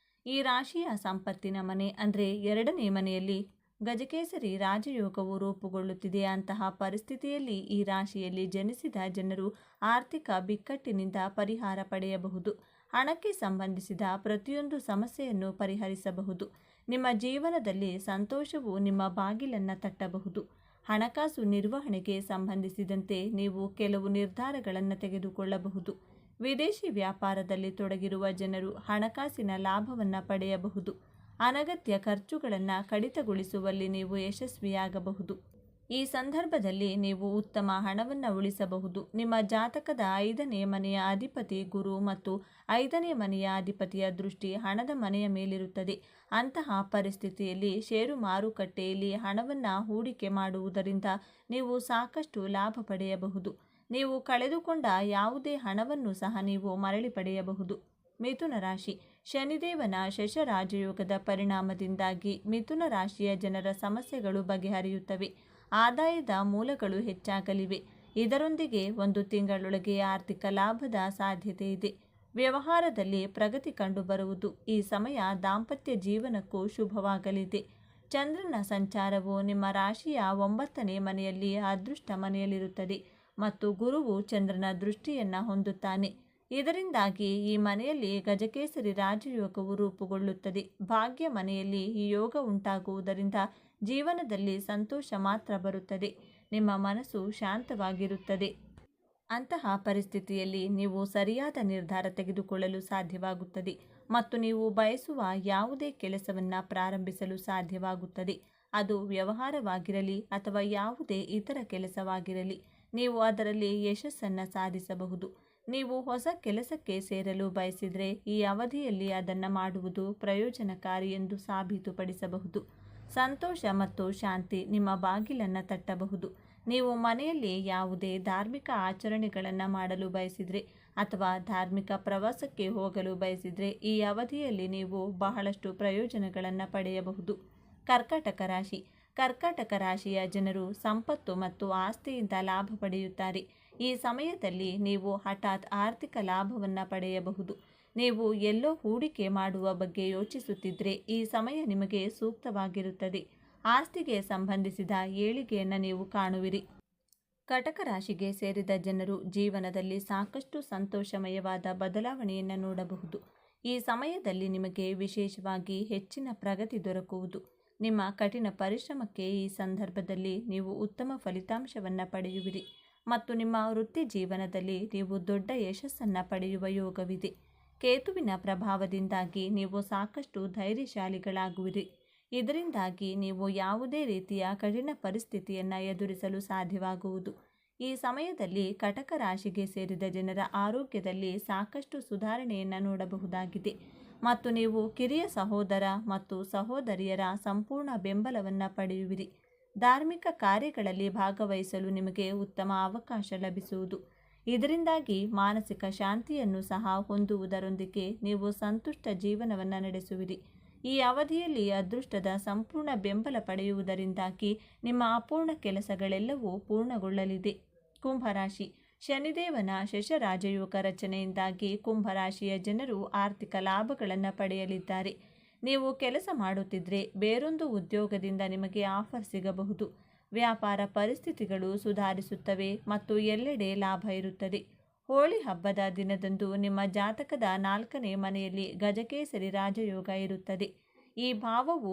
ಈ ರಾಶಿಯ ಸಂಪತ್ತಿನ ಮನೆ ಅಂದರೆ 2ನೇ ಮನೆಯಲ್ಲಿ ಗಜಕೇಸರಿ ರಾಜಯೋಗವು ರೂಪುಗೊಳ್ಳುತ್ತಿದೆ. ಅಂತಹ ಪರಿಸ್ಥಿತಿಯಲ್ಲಿ ಈ ರಾಶಿಯಲ್ಲಿ ಜನಿಸಿದ ಜನರು ಆರ್ಥಿಕ ಬಿಕ್ಕಟ್ಟಿನಿಂದ ಪರಿಹಾರ ಪಡೆಯಬಹುದು. ಹಣಕ್ಕೆ ಸಂಬಂಧಿಸಿದ ಪ್ರತಿಯೊಂದು ಸಮಸ್ಯೆಯನ್ನು ಪರಿಹರಿಸಬಹುದು. ನಿಮ್ಮ ಜೀವನದಲ್ಲಿ ಸಂತೋಷವು ನಿಮ್ಮ ಬಾಗಿಲನ್ನು ತಟ್ಟಬಹುದು. ಹಣಕಾಸು ನಿರ್ವಹಣೆಗೆ ಸಂಬಂಧಿಸಿದಂತೆ ನೀವು ಕೆಲವು ನಿರ್ಧಾರಗಳನ್ನು ತೆಗೆದುಕೊಳ್ಳಬಹುದು. ವಿದೇಶಿ ವ್ಯಾಪಾರದಲ್ಲಿ ತೊಡಗಿರುವ ಜನರು ಹಣಕಾಸಿನ ಲಾಭವನ್ನು ಪಡೆಯಬಹುದು. ಅನಗತ್ಯ ಖರ್ಚುಗಳನ್ನು ಕಡಿತಗೊಳಿಸುವಲ್ಲಿ ನೀವು ಯಶಸ್ವಿಯಾಗಬಹುದು. ಈ ಸಂದರ್ಭದಲ್ಲಿ ನೀವು ಉತ್ತಮ ಹಣವನ್ನು ಉಳಿಸಬಹುದು. ನಿಮ್ಮ ಜಾತಕದ 5ನೇ ಮನೆಯ ಅಧಿಪತಿ ಗುರು ಮತ್ತು 5ನೇ ಮನೆಯ ಅಧಿಪತಿಯ ದೃಷ್ಟಿ ಹಣದ ಮನೆಯ ಮೇಲಿರುತ್ತದೆ. ಅಂತಹ ಪರಿಸ್ಥಿತಿಯಲ್ಲಿ ಷೇರು ಮಾರುಕಟ್ಟೆಯಲ್ಲಿ ಹಣವನ್ನು ಹೂಡಿಕೆ ಮಾಡುವುದರಿಂದ ನೀವು ಸಾಕಷ್ಟು ಲಾಭ ಪಡೆಯಬಹುದು. ನೀವು ಕಳೆದುಕೊಂಡ ಯಾವುದೇ ಹಣವನ್ನು ಸಹ ನೀವು ಮರಳಿ ಪಡೆಯಬಹುದು. ಮಿಥುನ ರಾಶಿ. ಶನಿದೇವನ ಶಶರಾಜಯೋಗದ ಪರಿಣಾಮದಿಂದಾಗಿ ಮಿಥುನ ರಾಶಿಯ ಜನರ ಸಮಸ್ಯೆಗಳು ಬಗೆಹರಿಯುತ್ತವೆ. ಆದಾಯದ ಮೂಲಗಳು ಹೆಚ್ಚಾಗಲಿವೆ. ಇದರೊಂದಿಗೆ 1 ತಿಂಗಳೊಳಗೆ ಆರ್ಥಿಕ ಲಾಭದ ಸಾಧ್ಯತೆ ಇದೆ. ವ್ಯವಹಾರದಲ್ಲಿ ಪ್ರಗತಿ ಕಂಡುಬರುವುದು. ಈ ಸಮಯ ದಾಂಪತ್ಯ ಜೀವನಕ್ಕೂ ಶುಭವಾಗಲಿದೆ. ಚಂದ್ರನ ಸಂಚಾರವು ನಿಮ್ಮ ರಾಶಿಯ 9ನೇ ಮನೆಯಲ್ಲಿ ಅದೃಷ್ಟ ಮನೆಯಲ್ಲಿರುತ್ತದೆ ಮತ್ತು ಗುರುವು ಚಂದ್ರನ ದೃಷ್ಟಿಯನ್ನು ಹೊಂದುತ್ತಾನೆ. ಇದರಿಂದಾಗಿ ಈ ಮನೆಯಲ್ಲಿ ಗಜಕೇಸರಿ ರಾಜಯೋಗವು ರೂಪುಗೊಳ್ಳುತ್ತದೆ. ಭಾಗ್ಯ ಮನೆಯಲ್ಲಿ ಈ ಯೋಗ ಉಂಟಾಗುವುದರಿಂದ ಜೀವನದಲ್ಲಿ ಸಂತೋಷ ಮಾತ್ರ ಬರುತ್ತದೆ. ನಿಮ್ಮ ಮನಸ್ಸು ಶಾಂತವಾಗಿರುತ್ತದೆ. ಅಂತಹ ಪರಿಸ್ಥಿತಿಯಲ್ಲಿ ನೀವು ಸರಿಯಾದ ನಿರ್ಧಾರ ತೆಗೆದುಕೊಳ್ಳಲು ಸಾಧ್ಯವಾಗುತ್ತದೆ ಮತ್ತು ನೀವು ಬಯಸುವ ಯಾವುದೇ ಕೆಲಸವನ್ನು ಪ್ರಾರಂಭಿಸಲು ಸಾಧ್ಯವಾಗುತ್ತದೆ. ಅದು ವ್ಯವಹಾರವಾಗಿರಲಿ ಅಥವಾ ಯಾವುದೇ ಇತರ ಕೆಲಸವಾಗಿರಲಿ, ನೀವು ಅದರಲ್ಲಿ ಯಶಸ್ಸನ್ನು ಸಾಧಿಸಬಹುದು. ನೀವು ಹೊಸ ಕೆಲಸಕ್ಕೆ ಸೇರಲು ಬಯಸಿದರೆ ಈ ಅವಧಿಯಲ್ಲಿ ಅದನ್ನು ಮಾಡುವುದು ಪ್ರಯೋಜನಕಾರಿ ಎಂದು ಸಾಬೀತುಪಡಿಸಬಹುದು. ಸಂತೋಷ ಮತ್ತು ಶಾಂತಿ ನಿಮ್ಮ ಬಾಗಿಲನ್ನು ತಟ್ಟಬಹುದು. ನೀವು ಮನೆಯಲ್ಲಿ ಯಾವುದೇ ಧಾರ್ಮಿಕ ಆಚರಣೆಗಳನ್ನು ಮಾಡಲು ಬಯಸಿದರೆ ಅಥವಾ ಧಾರ್ಮಿಕ ಪ್ರವಾಸಕ್ಕೆ ಹೋಗಲು ಬಯಸಿದರೆ ಈ ಅವಧಿಯಲ್ಲಿ ನೀವು ಬಹಳಷ್ಟು ಪ್ರಯೋಜನಗಳನ್ನು ಪಡೆಯಬಹುದು. ಕರ್ಕಾಟಕ ರಾಶಿ. ಕರ್ಕಾಟಕ ರಾಶಿಯ ಜನರು ಸಂಪತ್ತು ಮತ್ತು ಆಸ್ತಿಯಿಂದ ಲಾಭ ಪಡೆಯುತ್ತಾರೆ. ಈ ಸಮಯದಲ್ಲಿ ನೀವು ಹಠಾತ್ ಆರ್ಥಿಕ ಲಾಭವನ್ನು ಪಡೆಯಬಹುದು. ನೀವು ಎಲ್ಲೋ ಹೂಡಿಕೆ ಮಾಡುವ ಬಗ್ಗೆ ಯೋಚಿಸುತ್ತಿದ್ದರೆ ಈ ಸಮಯ ನಿಮಗೆ ಸೂಕ್ತವಾಗಿರುತ್ತದೆ. ಆಸ್ತಿಗೆ ಸಂಬಂಧಿಸಿದ ಏಳಿಗೆಯನ್ನು ನೀವು ಕಾಣುವಿರಿ. ಕಟಕ ರಾಶಿಗೆ ಸೇರಿದ ಜನರು ಜೀವನದಲ್ಲಿ ಸಾಕಷ್ಟು ಸಂತೋಷಮಯವಾದ ಬದಲಾವಣೆಯನ್ನು ನೋಡಬಹುದು. ಈ ಸಮಯದಲ್ಲಿ ನಿಮಗೆ ವಿಶೇಷವಾಗಿ ಹೆಚ್ಚಿನ ಪ್ರಗತಿ ದೊರಕುವುದು. ನಿಮ್ಮ ಕಠಿಣ ಪರಿಶ್ರಮಕ್ಕೆ ಈ ಸಂದರ್ಭದಲ್ಲಿ ನೀವು ಉತ್ತಮ ಫಲಿತಾಂಶವನ್ನು ಪಡೆಯುವಿರಿ. ಮತ್ತು ನಿಮ್ಮ ವೃತ್ತಿ ಜೀವನದಲ್ಲಿ ನೀವು ದೊಡ್ಡ ಯಶಸ್ಸನ್ನು ಪಡೆಯುವ ಯೋಗವಿದೆ. ಕೇತುವಿನ ಪ್ರಭಾವದಿಂದಾಗಿ ನೀವು ಸಾಕಷ್ಟು ಧೈರ್ಯಶಾಲಿಗಳಾಗುವಿರಿ. ಇದರಿಂದಾಗಿ ನೀವು ಯಾವುದೇ ರೀತಿಯ ಕಠಿಣ ಪರಿಸ್ಥಿತಿಯನ್ನು ಎದುರಿಸಲು ಸಾಧ್ಯವಾಗುವುದು. ಈ ಸಮಯದಲ್ಲಿ ಕಟಕ ರಾಶಿಗೆ ಸೇರಿದ ಜನರ ಆರೋಗ್ಯದಲ್ಲಿ ಸಾಕಷ್ಟು ಸುಧಾರಣೆಯನ್ನು ನೋಡಬಹುದಾಗಿದೆ ಮತ್ತು ನೀವು ಕಿರಿಯ ಸಹೋದರ ಮತ್ತು ಸಹೋದರಿಯರ ಸಂಪೂರ್ಣ ಬೆಂಬಲವನ್ನು ಪಡೆಯುವಿರಿ. ಧಾರ್ಮಿಕ ಕಾರ್ಯಗಳಲ್ಲಿ ಭಾಗವಹಿಸಲು ನಿಮಗೆ ಉತ್ತಮ ಅವಕಾಶ ಲಭಿಸುವುದು. ಇದರಿಂದಾಗಿ ಮಾನಸಿಕ ಶಾಂತಿಯನ್ನು ಸಹ ಹೊಂದುವುದರೊಂದಿಗೆ ನೀವು ಸಂತುಷ್ಟ ಜೀವನವನ್ನು ನಡೆಸುವಿರಿ. ಈ ಅವಧಿಯಲ್ಲಿ ಅದೃಷ್ಟದ ಸಂಪೂರ್ಣ ಬೆಂಬಲ ಪಡೆಯುವುದರಿಂದಾಗಿ ನಿಮ್ಮ ಅಪೂರ್ಣ ಕೆಲಸಗಳೆಲ್ಲವೂ ಪೂರ್ಣಗೊಳ್ಳಲಿದೆ. ಕುಂಭರಾಶಿ. ಶನಿದೇವನ ಶಶರಾಜಯೋಗ ರಚನೆಯಿಂದಾಗಿ ಕುಂಭರಾಶಿಯ ಜನರು ಆರ್ಥಿಕ ಲಾಭಗಳನ್ನು ಪಡೆಯಲಿದ್ದಾರೆ. ನೀವು ಕೆಲಸ ಮಾಡುತ್ತಿದ್ದರೆ ಬೇರೊಂದು ಉದ್ಯೋಗದಿಂದ ನಿಮಗೆ ಆಫರ್ ಸಿಗಬಹುದು. ವ್ಯಾಪಾರ ಪರಿಸ್ಥಿತಿಗಳು ಸುಧಾರಿಸುತ್ತವೆ ಮತ್ತು ಎಲ್ಲೆಡೆ ಲಾಭ ಇರುತ್ತದೆ. ಹೋಳಿ ಹಬ್ಬದ ದಿನದಂದು ನಿಮ್ಮ ಜಾತಕದ 4ನೇ ಮನೆಯಲ್ಲಿ ಗಜಕೇಸರಿ ರಾಜಯೋಗ ಇರುತ್ತದೆ. ಈ ಭಾವವು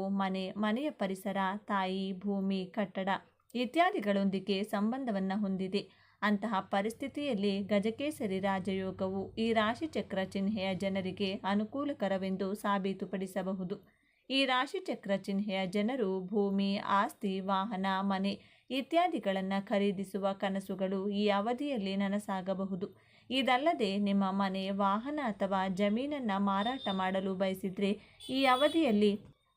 ಮನೆಯ ಪರಿಸರ, ತಾಯಿ, ಭೂಮಿ, ಕಟ್ಟಡ ಇತ್ಯಾದಿಗಳೊಂದಿಗೆ ಸಂಬಂಧವನ್ನು ಹೊಂದಿದೆ. ಅಂತಹ ಪರಿಸ್ಥಿತಿಯಲ್ಲಿ ಗಜಕೇಸರಿ ರಾಜಯೋಗವು ಈ ರಾಶಿಚಕ್ರ ಚಿಹ್ನೆಯ ಜನರಿಗೆ ಅನುಕೂಲಕರವೆಂದು ಸಾಬೀತುಪಡಿಸಬಹುದು. ಈ ರಾಶಿಚಕ್ರ ಚಿಹ್ನೆಯ ಜನರು ಭೂಮಿ, ಆಸ್ತಿ, ವಾಹನ, ಮನೆ ಇತ್ಯಾದಿಗಳನ್ನು ಖರೀದಿಸುವ ಕನಸುಗಳು ಈ ಅವಧಿಯಲ್ಲಿ ನನಸಾಗಬಹುದು. ಇದಲ್ಲದೆ ನಿಮ್ಮ ಮನೆ, ವಾಹನ ಅಥವಾ ಜಮೀನನ್ನು ಮಾರಾಟ ಮಾಡಲು ಬಯಸಿದರೆ ಈ ಅವಧಿಯಲ್ಲಿ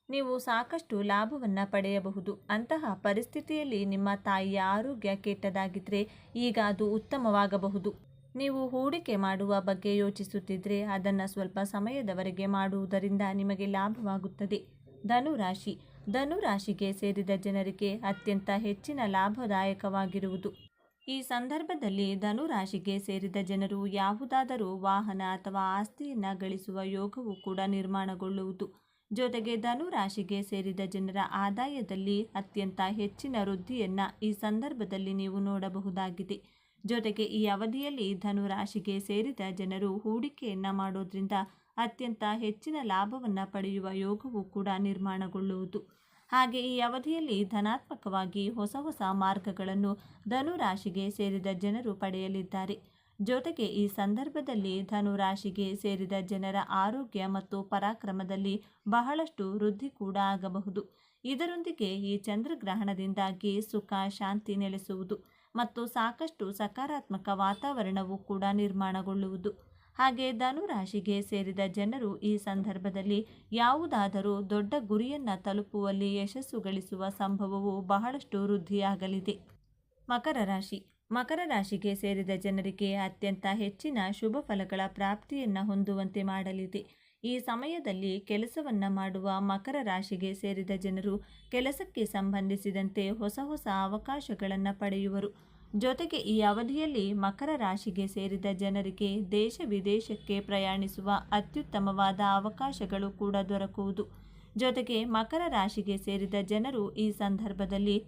ನೀವು ಸಾಕಷ್ಟು ಲಾಭವನ್ನು ಪಡೆಯಬಹುದು. ಅಂತಹ ಪರಿಸ್ಥಿತಿಯಲ್ಲಿ ನಿಮ್ಮ ತಾಯಿಯ ಆರೋಗ್ಯ ಕೆಟ್ಟದಾಗಿದ್ದರೆ ಈಗ ಅದು ಉತ್ತಮವಾಗಬಹುದು. ನೀವು ಹೂಡಿಕೆ ಮಾಡುವ ಬಗ್ಗೆ ಯೋಚಿಸುತ್ತಿದ್ದರೆ ಅದನ್ನು ಸ್ವಲ್ಪ ಸಮಯದವರೆಗೆ ಮಾಡುವುದರಿಂದ ನಿಮಗೆ ಲಾಭವಾಗುತ್ತದೆ. ಧನುರಾಶಿ. ಧನುರಾಶಿಗೆ ಸೇರಿದ ಜನರಿಗೆ ಅತ್ಯಂತ ಹೆಚ್ಚಿನ ಲಾಭದಾಯಕವಾಗಿರುವುದು. ಈ ಸಂದರ್ಭದಲ್ಲಿ ಧನುರಾಶಿಗೆ ಸೇರಿದ ಜನರು ಯಾವುದಾದರೂ ವಾಹನ ಅಥವಾ ಆಸ್ತಿಯನ್ನು ಗಳಿಸುವ ಯೋಗವು ಕೂಡ ನಿರ್ಮಾಣಗೊಳ್ಳುವುದು. ಜೊತೆಗೆ ಧನುರಾಶಿಗೆ ಸೇರಿದ ಜನರ ಆದಾಯದಲ್ಲಿ ಅತ್ಯಂತ ಹೆಚ್ಚಿನ ವೃದ್ಧಿಯನ್ನು ಈ ಸಂದರ್ಭದಲ್ಲಿ ನೀವು ನೋಡಬಹುದಾಗಿದೆ. ಜೊತೆಗೆ ಈ ಅವಧಿಯಲ್ಲಿ ಧನುರಾಶಿಗೆ ಸೇರಿದ ಜನರು ಹೂಡಿಕೆಯನ್ನು ಮಾಡೋದ್ರಿಂದ ಅತ್ಯಂತ ಹೆಚ್ಚಿನ ಲಾಭವನ್ನು ಪಡೆಯುವ ಯೋಗವು ಕೂಡ ನಿರ್ಮಾಣಗೊಳ್ಳುವುದು. ಹಾಗೆ ಈ ಅವಧಿಯಲ್ಲಿ ಧನಾತ್ಮಕವಾಗಿ ಹೊಸ ಮಾರ್ಗಗಳನ್ನು ಧನುರಾಶಿಗೆ ಸೇರಿದ ಜನರು ಪಡೆಯಲಿದ್ದಾರೆ. ಜೊತೆಗೆ ಈ ಸಂದರ್ಭದಲ್ಲಿ ಧನುರಾಶಿಗೆ ಸೇರಿದ ಜನರ ಆರೋಗ್ಯ ಮತ್ತು ಪರಾಕ್ರಮದಲ್ಲಿ ಬಹಳಷ್ಟು ವೃದ್ಧಿ ಕೂಡ ಆಗಬಹುದು. ಇದರೊಂದಿಗೆ ಈ ಚಂದ್ರಗ್ರಹಣದಿಂದಾಗಿ ಸುಖ, ಶಾಂತಿ ನೆಲೆಸುವುದು ಮತ್ತು ಸಾಕಷ್ಟು ಸಕಾರಾತ್ಮಕ ವಾತಾವರಣವು ಕೂಡ ನಿರ್ಮಾಣಗೊಳ್ಳುವುದು. ಹಾಗೆ ಧನುರಾಶಿಗೆ ಸೇರಿದ ಜನರು ಈ ಸಂದರ್ಭದಲ್ಲಿ ಯಾವುದಾದರೂ ದೊಡ್ಡ ಗುರಿಯನ್ನು ತಲುಪುವಲ್ಲಿ ಯಶಸ್ಸು ಗಳಿಸುವ ಸಂಭವವು ಬಹಳಷ್ಟು ವೃದ್ಧಿಯಾಗಲಿದೆ. ಮಕರ ರಾಶಿ. ಮಕರ ರಾಶಿಗೆ ಸೇರಿದ ಜನರಿಗೆ ಅತ್ಯಂತ ಹೆಚ್ಚಿನ ಶುಭ ಫಲಗಳ ಪ್ರಾಪ್ತಿಯನ್ನು ಹೊಂದುವಂತೆ ಮಾಡಲಿದೆ. ಈ ಸಮಯದಲ್ಲಿ ಕೆಲಸವನ್ನು ಮಾಡುವ ಮಕರ ರಾಶಿಗೆ ಸೇರಿದ ಜನರು ಕೆಲಸಕ್ಕೆ ಸಂಬಂಧಿಸಿದಂತೆ ಹೊಸ ಅವಕಾಶಗಳನ್ನು ಪಡೆಯುವರು. ಜೊತೆಗೆ ಈ ಅವಧಿಯಲ್ಲಿ ಮಕರ ರಾಶಿಗೆ ಸೇರಿದ ಜನರಿಗೆ ದೇಶ ವಿದೇಶಕ್ಕೆ ಪ್ರಯಾಣಿಸುವ ಅತ್ಯುತ್ತಮವಾದ ಅವಕಾಶಗಳು ಕೂಡ ದೊರಕುವುದು. ಜೊತೆಗೆ ಮಕರ ರಾಶಿಗೆ ಸೇರಿದ ಜನರು ಈ ಸಂದರ್ಭದಲ್ಲಿ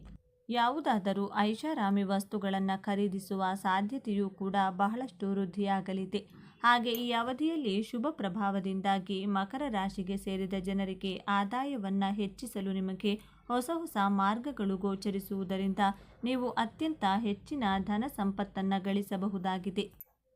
ಯಾವುದಾದರೂ ಐಷಾರಾಮಿ ವಸ್ತುಗಳನ್ನು ಖರೀದಿಸುವ ಸಾಧ್ಯತೆಯೂ ಕೂಡ ಬಹಳಷ್ಟು ವೃದ್ಧಿಯಾಗಲಿದೆ. ಹಾಗೆ ಈ ಅವಧಿಯಲ್ಲಿ ಶುಭ ಪ್ರಭಾವದಿಂದಾಗಿ ಮಕರ ರಾಶಿಗೆ ಸೇರಿದ ಜನರಿಗೆ ಆದಾಯವನ್ನು ಹೆಚ್ಚಿಸಲು ನಿಮಗೆ ಹೊಸ ಮಾರ್ಗಗಳು ಗೋಚರಿಸುವುದರಿಂದ ನೀವು ಅತ್ಯಂತ ಹೆಚ್ಚಿನ ಧನ ಸಂಪತ್ತನ್ನು ಗಳಿಸಬಹುದಾಗಿದೆ.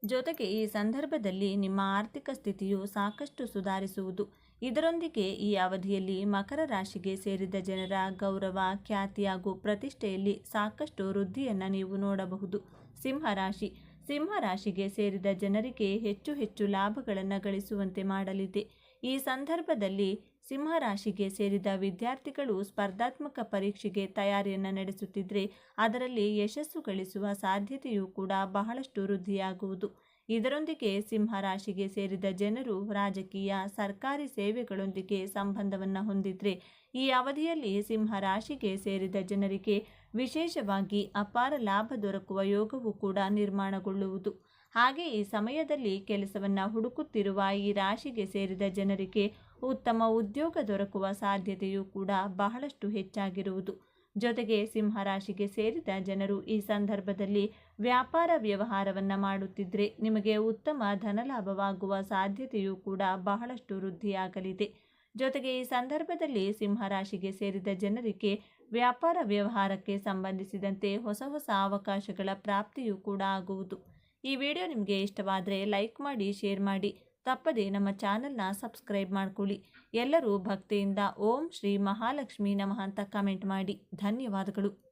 ಜೊತೆಗೆ ಈ ಸಂದರ್ಭದಲ್ಲಿ ನಿಮ್ಮ ಆರ್ಥಿಕ ಸ್ಥಿತಿಯು ಸಾಕಷ್ಟು ಸುಧಾರಿಸುವುದು. ಇದರೊಂದಿಗೆ ಈ ಅವಧಿಯಲ್ಲಿ ಮಕರ ರಾಶಿಗೆ ಸೇರಿದ ಜನರ ಗೌರವ, ಖ್ಯಾತಿ ಹಾಗೂ ಪ್ರತಿಷ್ಠೆಯಲ್ಲಿ ಸಾಕಷ್ಟು ವೃದ್ಧಿಯನ್ನು ನೀವು ನೋಡಬಹುದು. ಸಿಂಹರಾಶಿ. ಸಿಂಹರಾಶಿಗೆ ಸೇರಿದ ಜನರಿಗೆ ಹೆಚ್ಚು ಲಾಭಗಳನ್ನು ಗಳಿಸುವಂತೆ ಮಾಡಲಿದೆ. ಈ ಸಂದರ್ಭದಲ್ಲಿ ಸಿಂಹರಾಶಿಗೆ ಸೇರಿದ ವಿದ್ಯಾರ್ಥಿಗಳು ಸ್ಪರ್ಧಾತ್ಮಕ ಪರೀಕ್ಷೆಗೆ ತಯಾರಿಯನ್ನು ನಡೆಸುತ್ತಿದ್ದರೆ ಅದರಲ್ಲಿ ಯಶಸ್ಸು ಗಳಿಸುವ ಸಾಧ್ಯತೆಯೂ ಕೂಡ ಬಹಳಷ್ಟು ವೃದ್ಧಿಯಾಗುವುದು. ಇದರೊಂದಿಗೆ ಸಿಂಹರಾಶಿಗೆ ಸೇರಿದ ಜನರು ರಾಜಕೀಯ, ಸರ್ಕಾರಿ ಸೇವೆಗಳೊಂದಿಗೆ ಸಂಬಂಧವನ್ನು ಹೊಂದಿದ್ರೆ ಈ ಅವಧಿಯಲ್ಲಿ ಸಿಂಹರಾಶಿಗೆ ಸೇರಿದ ಜನರಿಗೆ ವಿಶೇಷವಾಗಿ ಅಪಾರ ಲಾಭ ದೊರಕುವ ಯೋಗವು ಕೂಡ ನಿರ್ಮಾಣಗೊಳ್ಳುವುದು. ಹಾಗೆ ಈ ಸಮಯದಲ್ಲಿ ಕೆಲಸವನ್ನು ಹುಡುಕುತ್ತಿರುವ ಈ ರಾಶಿಗೆ ಸೇರಿದ ಜನರಿಗೆ ಉತ್ತಮ ಉದ್ಯೋಗ ದೊರಕುವ ಸಾಧ್ಯತೆಯೂ ಕೂಡ ಬಹಳಷ್ಟು ಹೆಚ್ಚಾಗಿರುವುದು. ಜೊತೆಗೆ ಸಿಂಹರಾಶಿಗೆ ಸೇರಿದ ಜನರು ಈ ಸಂದರ್ಭದಲ್ಲಿ ವ್ಯಾಪಾರ ವ್ಯವಹಾರವನ್ನು ಮಾಡುತ್ತಿದ್ದರೆ ನಿಮಗೆ ಉತ್ತಮ ಧನಲಾಭವಾಗುವ ಸಾಧ್ಯತೆಯೂ ಕೂಡ ಬಹಳಷ್ಟು ವೃದ್ಧಿಯಾಗಲಿದೆ. ಜೊತೆಗೆ ಈ ಸಂದರ್ಭದಲ್ಲಿ ಸಿಂಹರಾಶಿಗೆ ಸೇರಿದ ಜನರಿಗೆ ವ್ಯಾಪಾರ ವ್ಯವಹಾರಕ್ಕೆ ಸಂಬಂಧಿಸಿದಂತೆ ಹೊಸ ಹೊಸ ಅವಕಾಶಗಳ ಪ್ರಾಪ್ತಿಯೂ ಕೂಡ ಆಗುವುದು. ಈ ವಿಡಿಯೋ ನಿಮಗೆ ಇಷ್ಟವಾದರೆ ಲೈಕ್ ಮಾಡಿ, ಶೇರ್ ಮಾಡಿ, ತಪ್ಪದೆ ನಮ್ಮ ಚಾನಲ್ನ ಸಬ್ಸ್ಕ್ರೈಬ್ ಮಾಡ್ಕೊಳ್ಳಿ. ಎಲ್ಲರೂ ಭಕ್ತಿಯಿಂದ ಓಂ ಶ್ರೀ ಮಹಾಲಕ್ಷ್ಮೀ ನಮಃ ಅಂತ ಕಮೆಂಟ್ ಮಾಡಿ. ಧನ್ಯವಾದಗಳು.